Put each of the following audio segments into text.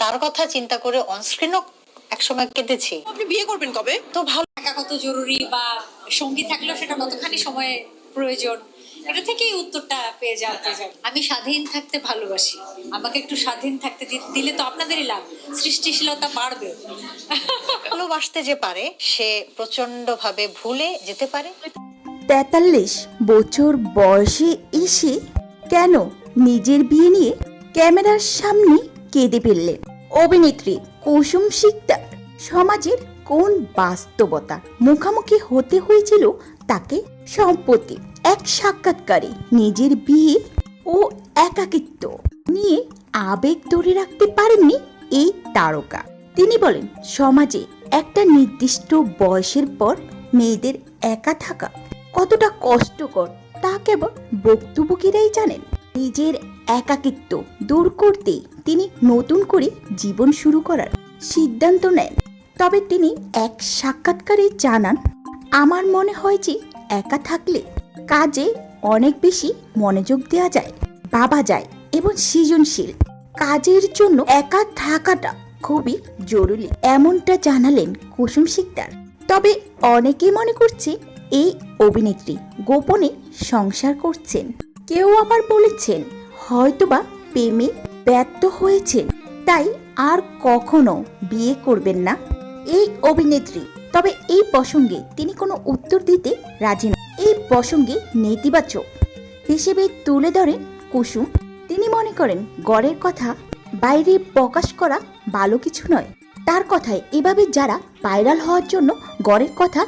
তার কথা চিন্তা করে অনস্ক্রিনও একসময় কেঁদেছি। আপনি বিয়ে করবেন কবে? তো ভালো একা কত জরুরি বা সঙ্গী থাকলেও সেটা কতখানি সময় প্রয়োজন, এটা থেকেই উত্তরটা পেয়ে যাওয়া যায়। আমি স্বাধীন থাকতে ভালোবাসি, আমাকে একটু স্বাধীন থাকতে দিলে তো আপনাদেরই লাভ, সৃষ্টিশীলতা বাড়বে। ভালোবাসতে যে পারে সে প্রচন্ড ভাবে ভুলে যেতে পারে। 43 বছর বয়সে এসে কেন নিজের বিয়ে নিয়ে ক্যামেরার সামনে কেঁদে ফেললেন অভিনেত্রী কুসুম শিকদার? সমাজের কোন বাস্তবতা মুখোমুখি হতে হয়েছিল তাকে? সম্প্রতি এক সাক্ষাৎকারে নিজের বিয়ে ও একাকিত্ব নিয়ে আবেগ ধরে রাখতে পারেননি এই তারকা। তিনি বলেন, সমাজে একটা নির্দিষ্ট বয়সের পর মেয়েদের একা থাকা কতটা কষ্টকর তা কেবল ভুক্তভোগীরাই জানেন। নিজের একাকিত্ব দূর করতে তিনি নতুন করে জীবন শুরু করার সিদ্ধান্ত নেন। তবে তিনি এক সাক্ষাৎকারে জানান, আমার মনে হয় যে একা থাকলে কাজে অনেক বেশি মনোযোগ দেওয়া যায়, ভাবা যায় এবং সৃজনশীল কাজের জন্য একা থাকাটা খুবই জরুরি, এমনটা জানালেন কুসুম শিকদার। তবে অনেকেই মনে করছে এই অভিনেত্রী গোপনে সংসার করছেন। কেউ আবার বলেছেন হয়তোবা প্রেমে ব্যর্থ হয়েছেন, তাই আর কখনো বিয়ে করবেন না এই অভিনেত্রী। তবে এই প্রসঙ্গে তিনি কোনো উত্তর দিতে রাজি নন। এই প্রসঙ্গে নেতিবাচক হিসেবে তুলে ধরেন কুসুম। তিনি মনে করেন ঘরের কথা বাইরে প্রকাশ করা ভালো কিছু নয়। তার কথায় এভাবে যারা ভাইরাল হওয়ার জন্য ঘরের কথা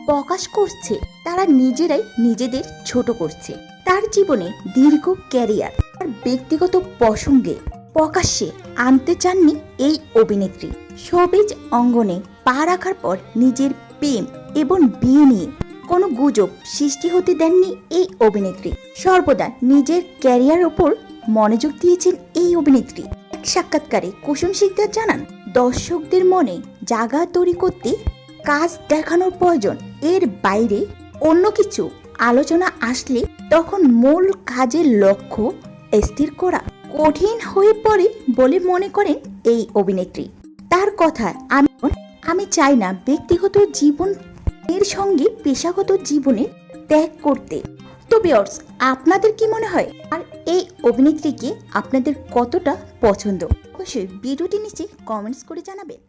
প্রকাশ করছে তারা নিজেরাই নিজেদের ছোট করছে। তার জীবনে দীর্ঘ ক্যারিয়ার আর ব্যক্তিগত প্রসঙ্গে প্রকাশ্যে আনতে চাননি এই অভিনেত্রী। শোবিজ অঙ্গনে পা রাখার পর নিজের প্রেম এবং বিয়ে নিয়ে কোনো গুজব সৃষ্টি হতে দেননি এই অভিনেত্রী। সর্বদা নিজের ক্যারিয়ার ওপর মনোযোগ দিয়েছেন এই অভিনেত্রী। এক সাক্ষাৎকারে কুসুম শিকদার জানান, দর্শকদের মনে জায়গা তৈরি করতে কাজ দেখানোর প্রয়োজন, এর বাইরে অন্য কিছু আলোচনা আসলে তখন মূল কাজের লক্ষ্য স্থির করা কঠিন হয়ে পড়ে বলে মনে করেন এই অভিনেত্রী। তার কথায় আমি চাই না ব্যক্তিগত জীবনের সঙ্গে পেশাগত জীবনে ত্যাগ করতে। তো ভিউয়ার্স, আপনাদের কি মনে হয় আর এই অভিনেত্রীকে আপনাদের কতটা পছন্দ? অবশ্যই ভিডিওটি নিচে কমেন্টস করে জানাবেন।